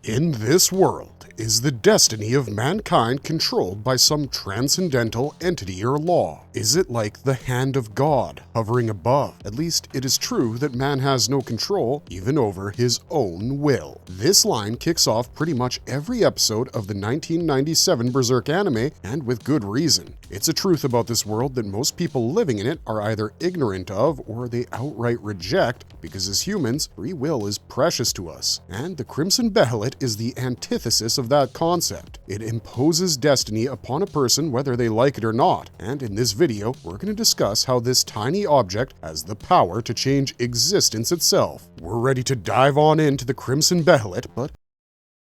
In this world, is the destiny of mankind controlled by some transcendental entity or law? Is it like the hand of God hovering above? At least it is true that man has no control even over his own will. This line kicks off pretty much every episode of the 1997 Berserk anime, and with good reason. It's a truth about this world that most people living in it are either ignorant of or they outright reject, because as humans, free will is precious to us. And the Crimson Behelit is the antithesis of that concept. It imposes destiny upon a person whether they like it or not, and in this video, we're going to discuss how this tiny object has the power to change existence itself. We're ready to dive on into the Crimson Behelit, but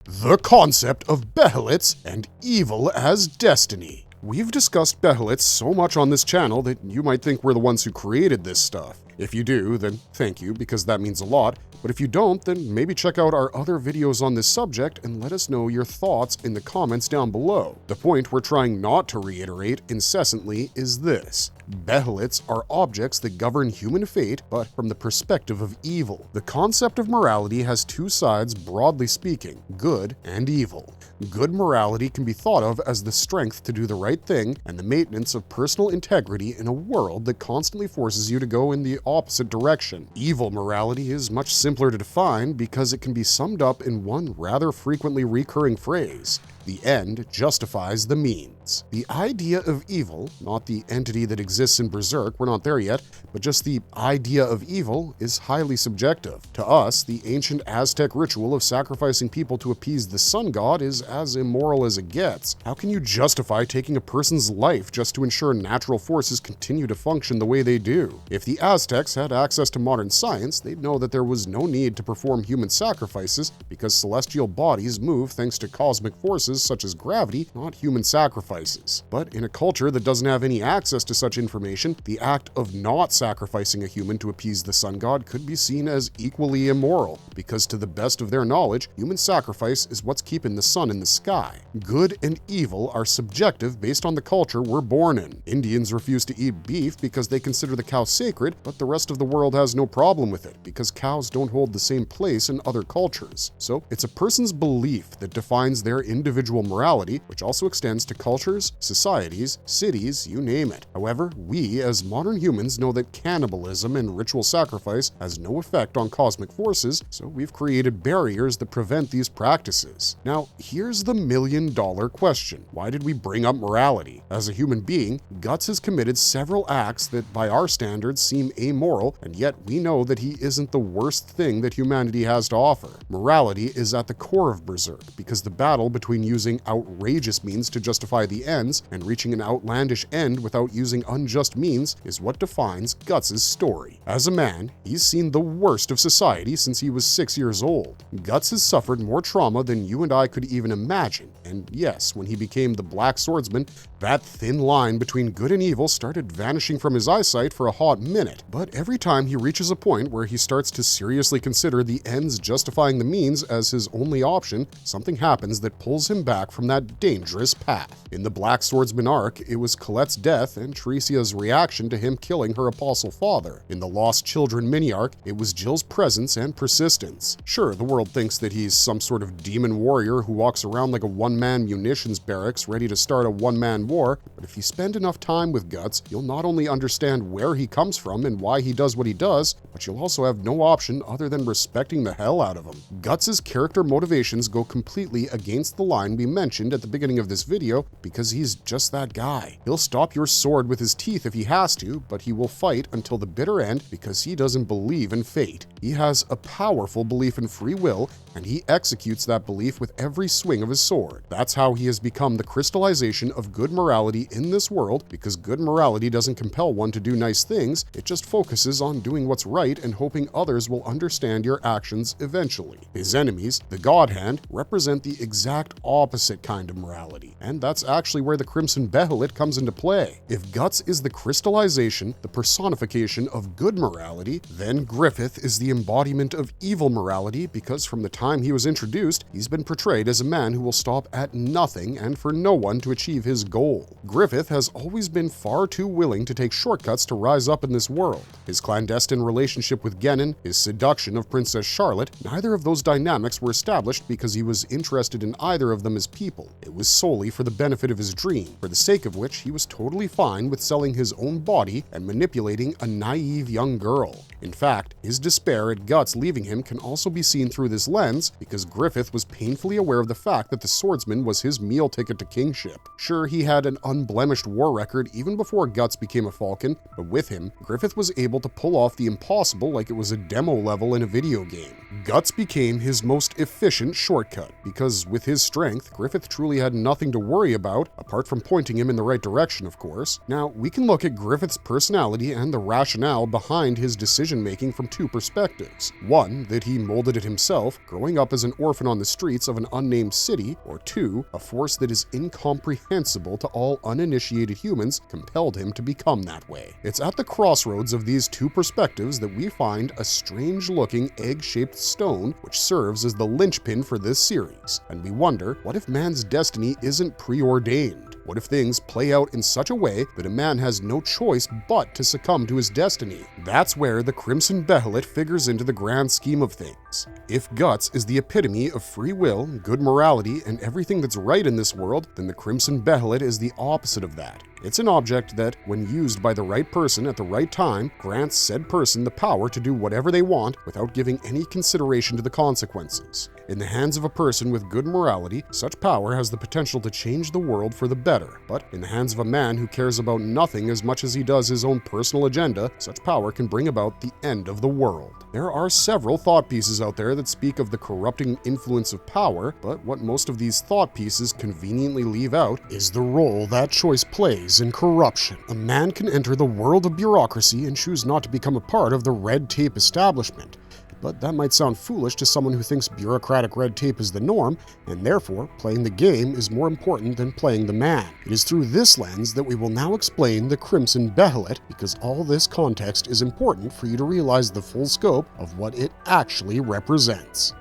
the concept of Behelits and evil as destiny. We've discussed Behelits so much on this channel that you might think we're the ones who created this stuff. If you do, then thank you, because that means a lot. But if you don't, then maybe check out our other videos on this subject and let us know your thoughts in the comments down below. The point we're trying not to reiterate incessantly is this. Behelits are objects that govern human fate, but from the perspective of evil. The concept of morality has two sides, broadly speaking, good and evil. Good morality can be thought of as the strength to do the right thing and the maintenance of personal integrity in a world that constantly forces you to go in the opposite direction. Evil morality is much simpler to define because it can be summed up in one rather frequently recurring phrase. The end justifies the means. The idea of evil, not the entity that exists in Berserk, we're not there yet, but just the idea of evil is highly subjective. To us, the ancient Aztec ritual of sacrificing people to appease the sun god is as immoral as it gets. How can you justify taking a person's life just to ensure natural forces continue to function the way they do? If the Aztecs had access to modern science, they'd know that there was no need to perform human sacrifices because celestial bodies move thanks to cosmic forces such as gravity, not human sacrifices. But in a culture that doesn't have any access to such information, the act of not sacrificing a human to appease the sun god could be seen as equally immoral, because to the best of their knowledge, human sacrifice is what's keeping the sun in the sky. Good and evil are subjective based on the culture we're born in. Indians refuse to eat beef because they consider the cow sacred, but the rest of the world has no problem with it because cows don't hold the same place in other cultures. So it's a person's belief that defines their individual morality, which also extends to cultures, societies, cities, you name it. However, we as modern humans know that cannibalism and ritual sacrifice has no effect on cosmic forces, so we've created barriers that prevent these practices. Now, here's the million-dollar question. Why did we bring up morality? As a human being, Guts has committed several acts that by our standards seem amoral, and yet we know that he isn't the worst thing that humanity has to offer. Morality is at the core of Berserk, because the battle between using outrageous means to justify the ends and reaching an outlandish end without using unjust means is what defines Guts' story. As a man, he's seen the worst of society since he was 6 years old. Guts has suffered more trauma than you and I could even imagine, and yes, when he became the Black Swordsman, that thin line between good and evil started vanishing from his eyesight for a hot minute. But every time he reaches a point where he starts to seriously consider the ends justifying the means as his only option, something happens that pulls him back from that dangerous path. In the Black Swordsman arc, it was Colette's death and Teresia's reaction to him killing her apostle father. In the Lost Children mini-arc, it was Jill's presence and persistence. Sure, the world thinks that he's some sort of demon warrior who walks around like a one-man munitions barracks ready to start a one-man war, but if you spend enough time with Guts, you'll not only understand where he comes from and why he does what he does, but you'll also have no option other than respecting the hell out of him. Guts' character motivations go completely against the line we mentioned at the beginning of this video because he's just that guy. He'll stop your sword with his teeth if he has to, but he will fight until the bitter end because he doesn't believe in fate. He has a powerful belief in free will, and he executes that belief with every swing of his sword. That's how he has become the crystallization of good morality in this world, because good morality doesn't compel one to do nice things, it just focuses on doing what's right and hoping others will understand your actions eventually. His enemies, the God Hand, represent the exact opposite opposite kind of morality, and that's actually where the Crimson Behelit comes into play. If Guts is the crystallization, the personification of good morality, then Griffith is the embodiment of evil morality, because from the time he was introduced, he's been portrayed as a man who will stop at nothing and for no one to achieve his goal. Griffith has always been far too willing to take shortcuts to rise up in this world. His clandestine relationship with Genin, his seduction of Princess Charlotte, neither of those dynamics were established because he was interested in either of them as people. It was solely for the benefit of his dream, for the sake of which he was totally fine with selling his own body and manipulating a naive young girl. In fact, his despair at Guts leaving him can also be seen through this lens, because Griffith was painfully aware of the fact that the swordsman was his meal ticket to kingship. Sure, he had an unblemished war record even before Guts became a Falcon, but with him, Griffith was able to pull off the impossible like it was a demo level in a video game. Guts became his most efficient shortcut, because with his strength, Griffith truly had nothing to worry about, apart from pointing him in the right direction, of course. Now, we can look at Griffith's personality and the rationale behind his decision-making from two perspectives. One, that he molded it himself, growing up as an orphan on the streets of an unnamed city, or two, a force that is incomprehensible to all uninitiated humans compelled him to become that way. It's at the crossroads of these two perspectives that we find a strange-looking egg-shaped stone which serves as the linchpin for this series, and we wonder, what if man's destiny isn't preordained? What if things play out in such a way that a man has no choice but to succumb to his destiny? That's where the Crimson Behelit figures into the grand scheme of things. If Guts is the epitome of free will, good morality, and everything that's right in this world, then the Crimson Behelit is the opposite of that. It's an object that, when used by the right person at the right time, grants said person the power to do whatever they want without giving any consideration to the consequences. In the hands of a person with good morality, such power has the potential to change the world for the better. But in the hands of a man who cares about nothing as much as he does his own personal agenda, such power can bring about the end of the world. There are several thought pieces out there that speak of the corrupting influence of power, but what most of these thought pieces conveniently leave out is the role that choice plays in corruption. A man can enter the world of bureaucracy and choose not to become a part of the red tape establishment. But that might sound foolish to someone who thinks bureaucratic red tape is the norm, and therefore playing the game is more important than playing the man. It is through this lens that we will now explain the Crimson Behelit, because all this context is important for you to realize the full scope of what it actually represents.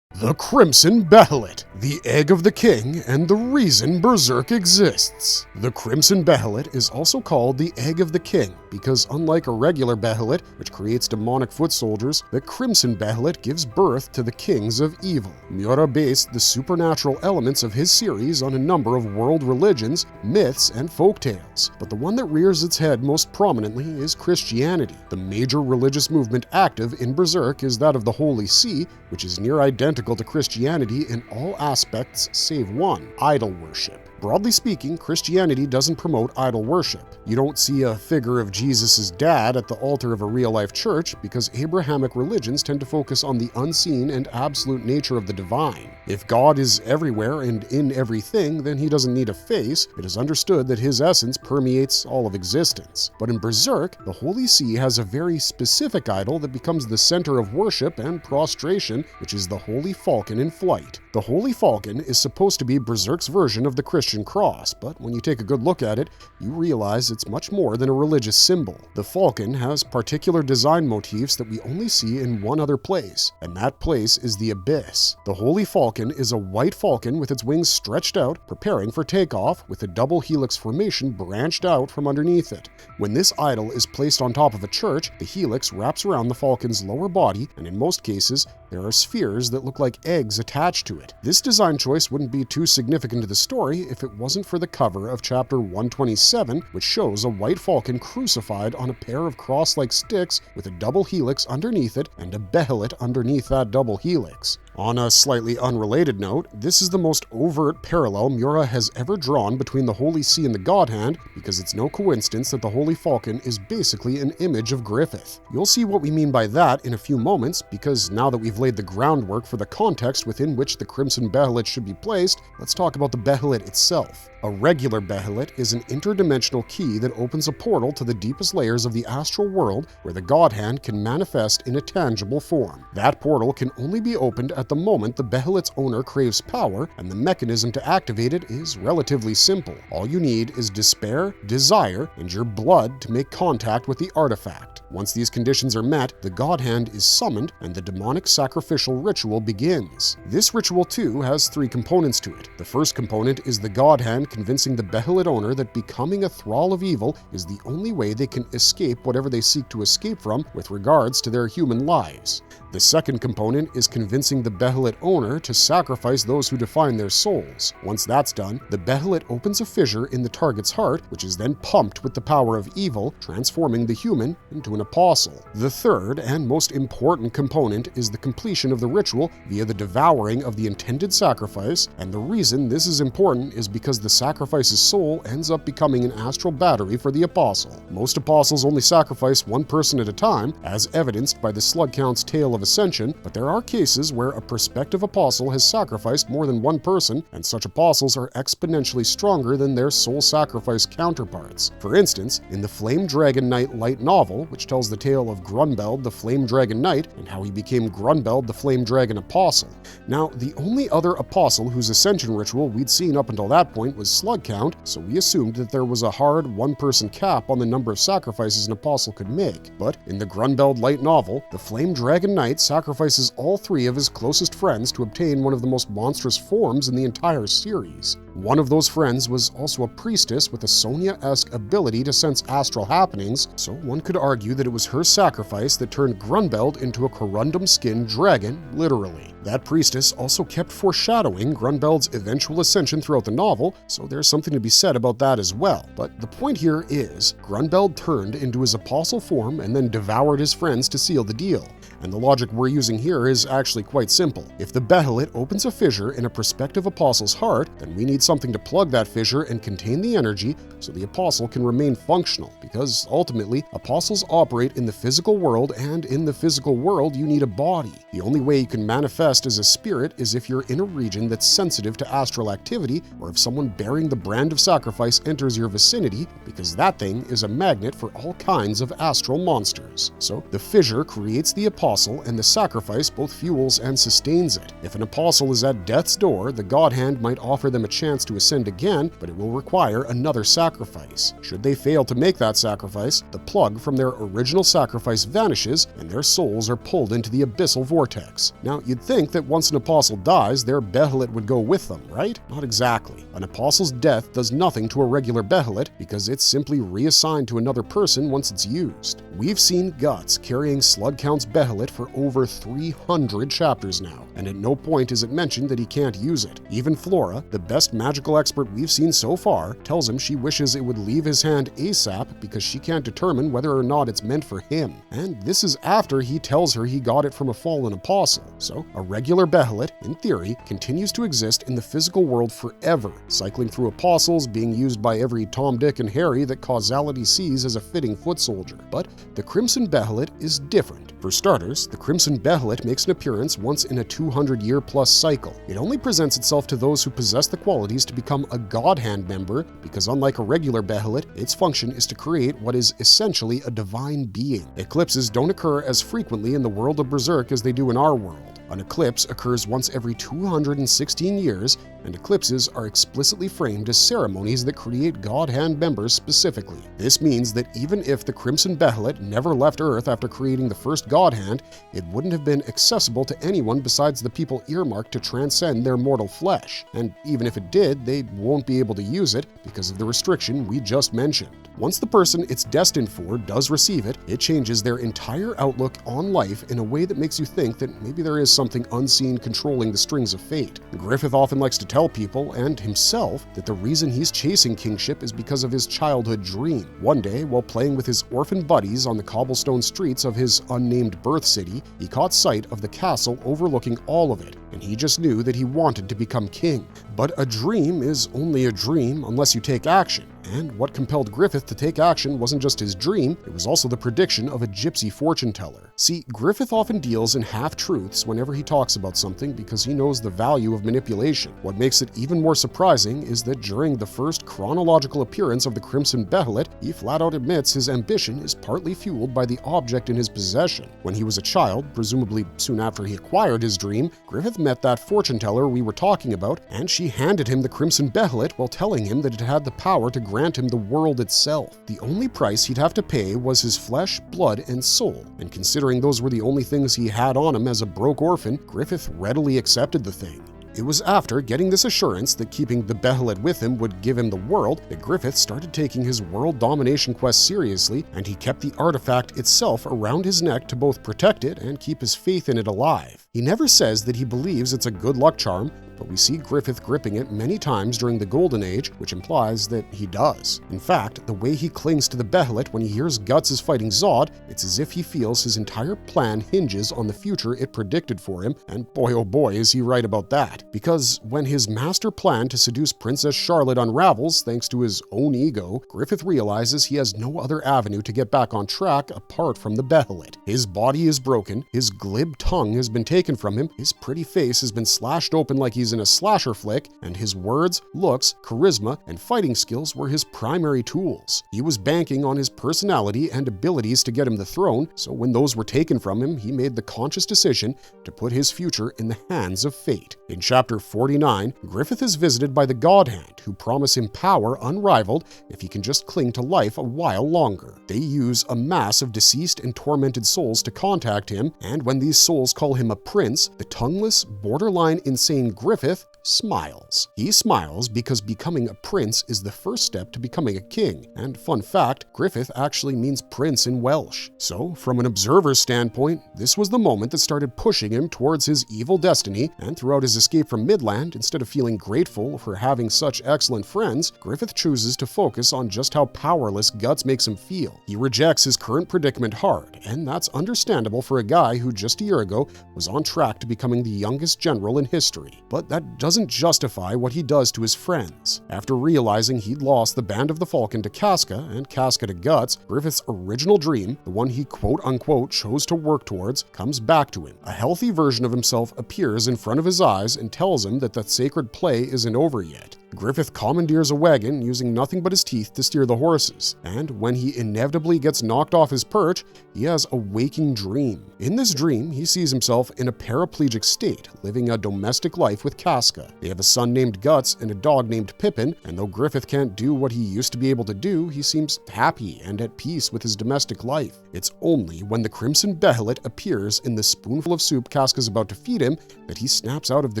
The Crimson Behelit, the egg of the king and the reason Berserk exists. The Crimson Behelit is also called the egg of the king because, unlike a regular Behelit, which creates demonic foot soldiers, the Crimson Behelit gives birth to the kings of evil. Miura based the supernatural elements of his series on a number of world religions, myths, and folktales, but the one that rears its head most prominently is Christianity. The major religious movement active in Berserk is that of the Holy See, which is near identical to Christianity in all aspects save one: idol worship. Broadly speaking, Christianity doesn't promote idol worship. You don't see a figure of Jesus' dad at the altar of a real-life church because Abrahamic religions tend to focus on the unseen and absolute nature of the divine. If God is everywhere and in everything, then he doesn't need a face. It is understood that his essence permeates all of existence. But in Berserk, the Holy See has a very specific idol that becomes the center of worship and prostration, which is the Holy Falcon in flight. The Holy Falcon is supposed to be Berserk's version of the Christian cross, but when you take a good look at it, you realize it's much more than a religious symbol. The Falcon has particular design motifs that we only see in one other place, and that place is the Abyss. The Holy Falcon is a white falcon with its wings stretched out, preparing for takeoff, with a double helix formation branched out from underneath it. When this idol is placed on top of a church, the helix wraps around the falcon's lower body, and in most cases, there are spheres that look like eggs attached to it. This design choice wouldn't be too significant to the story if it wasn't for the cover of chapter 127, which shows a white falcon crucified on a pair of cross-like sticks with a double helix underneath it and a behelit underneath that double helix. On a slightly unrelated note, this is the most overt parallel Miura has ever drawn between the Holy See and the God Hand, because it's no coincidence that the Holy Falcon is basically an image of Griffith. You'll see what we mean by that in a few moments, because now that we've laid the groundwork for the context within which the Crimson Behelit should be placed, let's talk about the Behelit itself. A regular Behelit is an interdimensional key that opens a portal to the deepest layers of the astral world where the God Hand can manifest in a tangible form. That portal can only be opened at the moment the Behelit's owner craves power, and the mechanism to activate it is relatively simple. All you need is despair, desire, and your blood to make contact with the artifact. Once these conditions are met, the God Hand is summoned and the demonic sacrificial ritual begins. This ritual too has 3 components to it. The first component is the God Hand convincing the Behelit owner that becoming a thrall of evil is the only way they can escape whatever they seek to escape from with regards to their human lives. The second component is convincing the Behelit owner to sacrifice those who define their souls. Once that's done, the Behelit opens a fissure in the target's heart, which is then pumped with the power of evil, transforming the human into an apostle. The third and most important component is the completion of the ritual via the devouring of the intended sacrifice, and the reason this is important is because the sacrifice's soul ends up becoming an astral battery for the apostle. Most apostles only sacrifice one person at a time, as evidenced by the Slug Count's Tale of Ascension, but there are cases where a prospective apostle has sacrificed more than one person, and such apostles are exponentially stronger than their soul sacrifice counterparts. For instance, in the Flame Dragon Knight light novel, which tells the tale of Grunbeld the Flame Dragon Knight and how he became Grunbeld the Flame Dragon Apostle. Now, the only other apostle whose ascension ritual we'd seen up until that point was Slug Count, so we assumed that there was a hard one-person cap on the number of sacrifices an apostle could make. But in the Grunbeld light novel, the Flame Dragon Knight sacrifices all 3 of his closest friends to obtain one of the most monstrous forms in the entire series. One of those friends was also a priestess with a Sonya-esque ability to sense astral happenings, so one could argue that it was her sacrifice that turned Grunbeld into a corundum-skinned dragon, literally. That priestess also kept foreshadowing Grunbeld's eventual ascension throughout the novel, so there's something to be said about that as well. But the point here is, Grunbeld turned into his apostle form and then devoured his friends to seal the deal. And the logic we're using here is actually quite simple. If the Behelit opens a fissure in a prospective apostle's heart, then we need something to plug that fissure and contain the energy so the apostle can remain functional, because ultimately, apostles operate in the physical world, and in the physical world you need a body. The only way you can manifest as a spirit is if you're in a region that's sensitive to astral activity, or if someone bearing the brand of sacrifice enters your vicinity, because that thing is a magnet for all kinds of astral monsters. So the fissure creates the apostle, and the sacrifice both fuels and sustains it. If an apostle is at death's door, the God Hand might offer them a chance to ascend again, but it will require another sacrifice. Should they fail to make that sacrifice, the plug from their original sacrifice vanishes, and their souls are pulled into the abyssal vortex. Now, you'd think that once an apostle dies, their Behelit would go with them, right? Not exactly. An apostle's death does nothing to a regular Behelit, because it's simply reassigned to another person once it's used. We've seen Guts carrying Slug Count's Behelit for over 300 chapters now, and at no point is it mentioned that he can't use it. Even Flora, the best magical expert we've seen so far, tells him she wishes it would leave his hand ASAP because she can't determine whether or not it's meant for him. And this is after he tells her he got it from a fallen apostle. So a regular Behelit, in theory, continues to exist in the physical world forever, cycling through apostles, being used by every Tom, Dick, and Harry that causality sees as a fitting foot soldier. But the Crimson Behelit is different. For starters, the Crimson Behelit makes an appearance once in a 200-year-plus cycle. It only presents itself to those who possess the qualities to become a God Hand member, because unlike a regular Behelit, its function is to create what is essentially a divine being. Eclipses don't occur as frequently in the world of Berserk as they do in our world. An eclipse occurs once every 216 years, and eclipses are explicitly framed as ceremonies that create God Hand members specifically. This means that even if the Crimson Behelit never left Earth after creating the first God Hand, it wouldn't have been accessible to anyone besides the people earmarked to transcend their mortal flesh. And even if it did, they won't be able to use it because of the restriction we just mentioned. Once the person it's destined for does receive it, it changes their entire outlook on life in a way that makes you think that maybe there is something unseen controlling the strings of fate. Griffith often likes to tell people, and himself, that the reason he's chasing kingship is because of his childhood dream. One day, while playing with his orphan buddies on the cobblestone streets of his unnamed birth city, he caught sight of the castle overlooking all of it, and he just knew that he wanted to become king. But a dream is only a dream unless you take action. And what compelled Griffith to take action wasn't just his dream, it was also the prediction of a gypsy fortune teller. See, Griffith often deals in half-truths whenever he talks about something because he knows the value of manipulation. What makes it even more surprising is that during the first chronological appearance of the Crimson Behelit, he flat out admits his ambition is partly fueled by the object in his possession. When he was a child, presumably soon after he acquired his dream, Griffith met that fortune teller we were talking about, and she handed him the Crimson Behelit while telling him that it had the power to grant him the world itself. The only price he'd have to pay was his flesh, blood, and soul, and considering those were the only things he had on him as a broke orphan, Griffith readily accepted the thing. It was after getting this assurance that keeping the Behelit with him would give him the world that Griffith started taking his world domination quest seriously, and he kept the artifact itself around his neck to both protect it and keep his faith in it alive. He never says that he believes it's a good luck charm, but we see Griffith gripping it many times during the Golden Age, which implies that he does. In fact, the way he clings to the Behelit when he hears Guts is fighting Zod, it's as if he feels his entire plan hinges on the future it predicted for him, and boy oh boy is he right about that. Because when his master plan to seduce Princess Charlotte unravels thanks to his own ego, Griffith realizes he has no other avenue to get back on track apart from the Behelit. His body is broken, his glib tongue has been taken from him, his pretty face has been slashed open like he's in a slasher flick, and his words, looks, charisma, and fighting skills were his primary tools. He was banking on his personality and abilities to get him the throne, so when those were taken from him, he made the conscious decision to put his future in the hands of fate. In Chapter 49, Griffith is visited by the God Hand, who promise him power unrivaled if he can just cling to life a while longer. They use a mass of deceased and tormented souls to contact him, and when these souls call him a prince, the tongueless, borderline insane Griffith smiles. He smiles because becoming a prince is the first step to becoming a king, and fun fact, Griffith actually means prince in Welsh. So, from an observer's standpoint, this was the moment that started pushing him towards his evil destiny, and throughout his escape from Midland, instead of feeling grateful for having such excellent friends, Griffith chooses to focus on just how powerless Guts makes him feel. He rejects his current predicament hard, and that's understandable for a guy who just a year ago was on track to becoming the youngest general in history. But that doesn't justify what he does to his friends. After realizing he'd lost the Band of the Falcon to Casca and Casca to Guts, Griffith's original dream, the one he quote-unquote chose to work towards, comes back to him. A healthy version of himself appears in front of his eyes and tells him that the sacred play isn't over yet. Griffith commandeers a wagon using nothing but his teeth to steer the horses, and when he inevitably gets knocked off his perch, he has a waking dream. In this dream, he sees himself in a paraplegic state, living a domestic life with Casca. They have a son named Guts and a dog named Pippin, and though Griffith can't do what he used to be able to do, he seems happy and at peace with his domestic life. It's only when the Crimson Behelit appears in the spoonful of soup Casca's about to feed him that he snaps out of the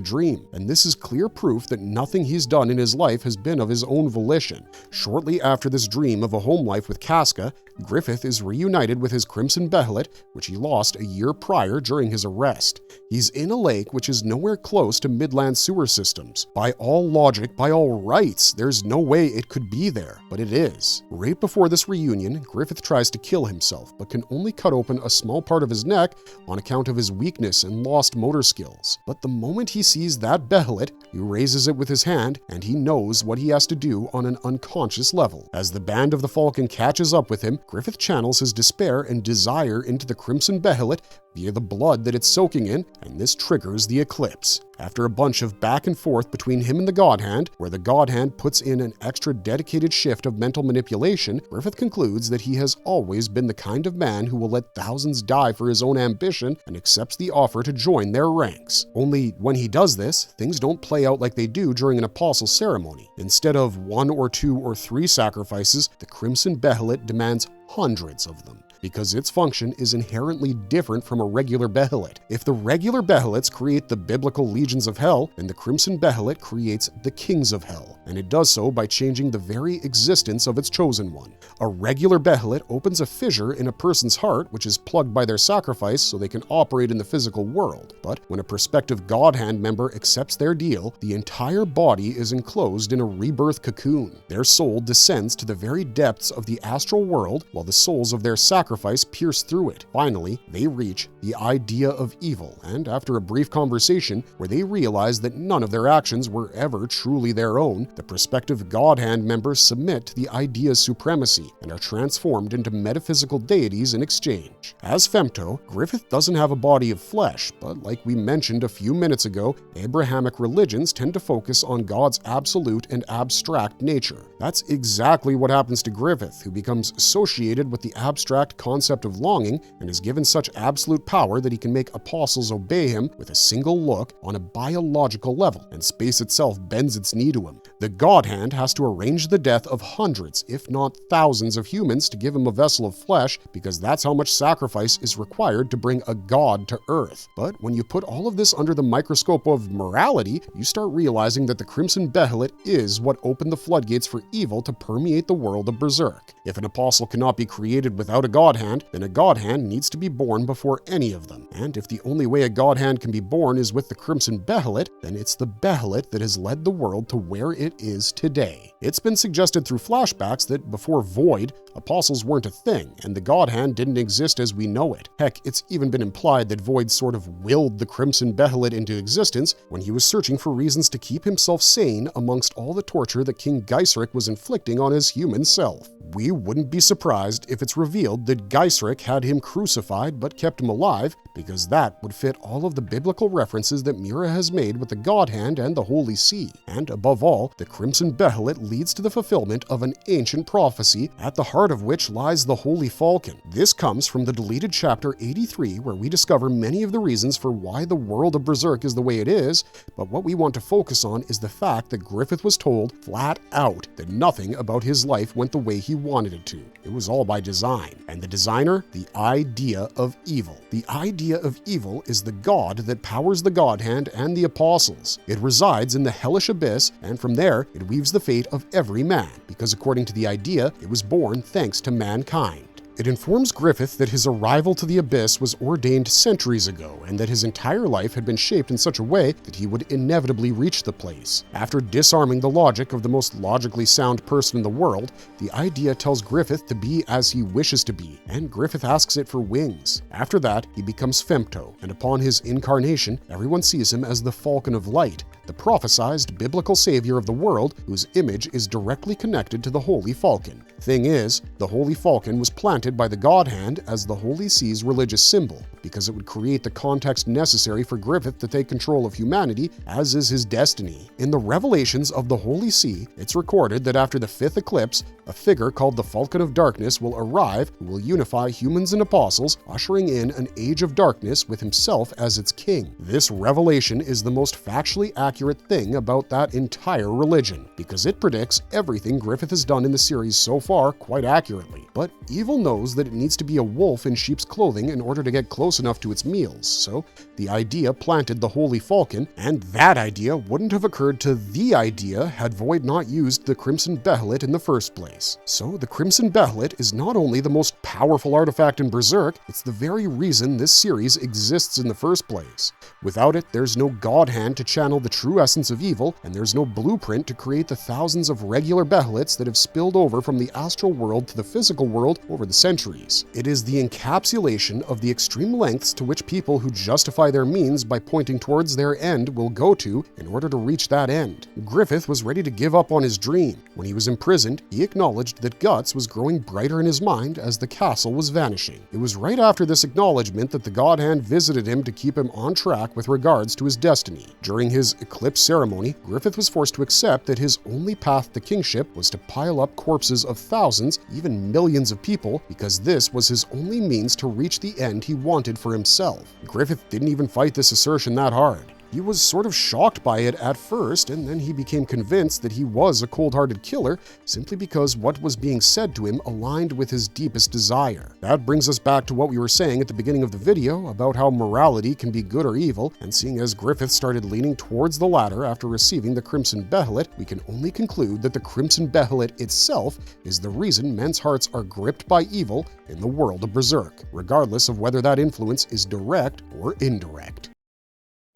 dream, and this is clear proof that nothing he's done in his life has been of his own volition. Shortly after this dream of a home life with Casca, Griffith is reunited with his Crimson Behelit, which he lost a year prior during his arrest. He's in a lake which is nowhere close to Midland sewer systems. By all logic, by all rights, there's no way it could be there, but it is. Right before this reunion, Griffith tries to kill himself, but can only cut open a small part of his neck on account of his weakness and lost motor skills. But the moment he sees that Behelit, he raises it with his hand, and he knows what he has to do on an unconscious level. As the Band of the Falcon catches up with him, Griffith channels his despair and desire into the Crimson Behelit via the blood that it's soaking in, and this triggers the Eclipse. After a bunch of back and forth between him and the God Hand, where the God Hand puts in an extra dedicated shift of mental manipulation, Griffith concludes that he has always been the kind of man who will let thousands die for his own ambition and accepts the offer to join their ranks. Only when he does this, things don't play out like they do during an apostle ceremony. Instead of 1 or 2 or 3 sacrifices, the Crimson Behelit demands hundreds of them, because its function is inherently different from a regular Behelit. If the regular Behelits create the biblical legions of hell, then the Crimson Behelit creates the kings of hell, and it does so by changing the very existence of its chosen one. A regular Behelit opens a fissure in a person's heart, which is plugged by their sacrifice so they can operate in the physical world. But when a prospective God Hand member accepts their deal, the entire body is enclosed in a rebirth cocoon. Their soul descends to the very depths of the astral world, while the souls of their sacrifice sacrifice pierce through it. Finally, they reach the idea of evil, and after a brief conversation where they realize that none of their actions were ever truly their own, the prospective God Hand members submit to the idea's supremacy and are transformed into metaphysical deities in exchange. As Femto, Griffith doesn't have a body of flesh, but like we mentioned a few minutes ago, Abrahamic religions tend to focus on God's absolute and abstract nature. That's exactly what happens to Griffith, who becomes associated with the abstract concept of longing and is given such absolute power that he can make apostles obey him with a single look on a biological level, and space itself bends its knee to him. The God Hand has to arrange the death of hundreds, if not thousands, of humans to give him a vessel of flesh, because that's how much sacrifice is required to bring a god to Earth. But when you put all of this under the microscope of morality, you start realizing that the Crimson Behelit is what opened the floodgates for evil to permeate the world of Berserk. If an apostle cannot be created without a God Hand, then a God Hand needs to be born before any of them. And if the only way a God Hand can be born is with the Crimson Behelit, then it's the Behelit that has led the world to where it is today. It's been suggested through flashbacks that before Void, apostles weren't a thing, and the God Hand didn't exist as we know it. Heck, it's even been implied that Void sort of willed the Crimson Behelit into existence when he was searching for reasons to keep himself sane amongst all the torture that King Gaisric was inflicting on his human self. We wouldn't be surprised if it's revealed that Gaisric had him crucified but kept him alive, because that would fit all of the biblical references that Mira has made with the God Hand and the Holy See. And above all, the Crimson Behelit leads to the fulfillment of an ancient prophecy, at the heart of which lies the Holy Falcon. This comes from the deleted chapter 83, where we discover many of the reasons for why the world of Berserk is the way it is, but what we want to focus on is the fact that Griffith was told flat out that nothing about his life went the way he wanted it to. It was all by design. And the designer? The idea of evil. The idea of evil is the god that powers the God Hand and the apostles. It resides in the hellish abyss, and from there it weaves the fate of every man, because according to the idea, it was born thanks to mankind. It informs Griffith that his arrival to the Abyss was ordained centuries ago, and that his entire life had been shaped in such a way that he would inevitably reach the place. After disarming the logic of the most logically sound person in the world, the idea tells Griffith to be as he wishes to be, and Griffith asks it for wings. After that, he becomes Femto, and upon his incarnation, everyone sees him as the Falcon of Light, the prophesized biblical savior of the world, whose image is directly connected to the Holy Falcon. Thing is, the Holy Falcon was planted by the God Hand as the Holy See's religious symbol, because it would create the context necessary for Griffith to take control of humanity, as is his destiny. In the revelations of the Holy See, it's recorded that after the 5th eclipse, a figure called the Falcon of Darkness will arrive who will unify humans and apostles, ushering in an age of darkness with himself as its king. This revelation is the most factually accurate thing about that entire religion, because it predicts everything Griffith has done in the series so far quite accurately. But evil knows that it needs to be a wolf in sheep's clothing in order to get close enough to its meals, so the idea planted the Holy Falcon, and that idea wouldn't have occurred to the idea had Void not used the Crimson Behelit in the first place. So the Crimson Behelit is not only the most powerful artifact in Berserk, it's the very reason this series exists in the first place. Without it, there's no God Hand to channel the true essence of evil, and there's no blueprint to create the thousands of regular Behelits that have spilled over from the astral world to the physical world over the centuries. It is the encapsulation of the extreme lengths to which people who justify their means by pointing towards their end will go to in order to reach that end. Griffith was ready to give up on his dream. When he was imprisoned, he acknowledged that Guts was growing brighter in his mind as the castle was vanishing. It was right after this acknowledgement that the God Hand visited him to keep him on track with regards to his destiny. During his Eclipse ceremony, Griffith was forced to accept that his only path to kingship was to pile up corpses of thousands, even millions of people, because this was his only means to reach the end he wanted for himself. Griffith didn't even fight this assertion that hard. He was sort of shocked by it at first, and then he became convinced that he was a cold-hearted killer simply because what was being said to him aligned with his deepest desire. That brings us back to what we were saying at the beginning of the video about how morality can be good or evil, and seeing as Griffith started leaning towards the latter after receiving the Crimson Behelit, we can only conclude that the Crimson Behelit itself is the reason men's hearts are gripped by evil in the world of Berserk, regardless of whether that influence is direct or indirect.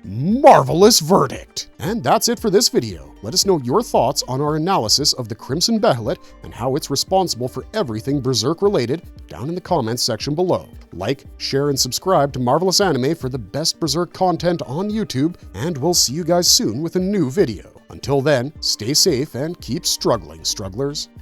Marvelous verdict! And that's it for this video. Let us know your thoughts on our analysis of the Crimson Behelit and how it's responsible for everything Berserk related down in the comments section below. Like, share, and subscribe to Marvelous Anime for the best Berserk content on YouTube, and we'll see you guys soon with a new video. Until then, stay safe and keep struggling, strugglers.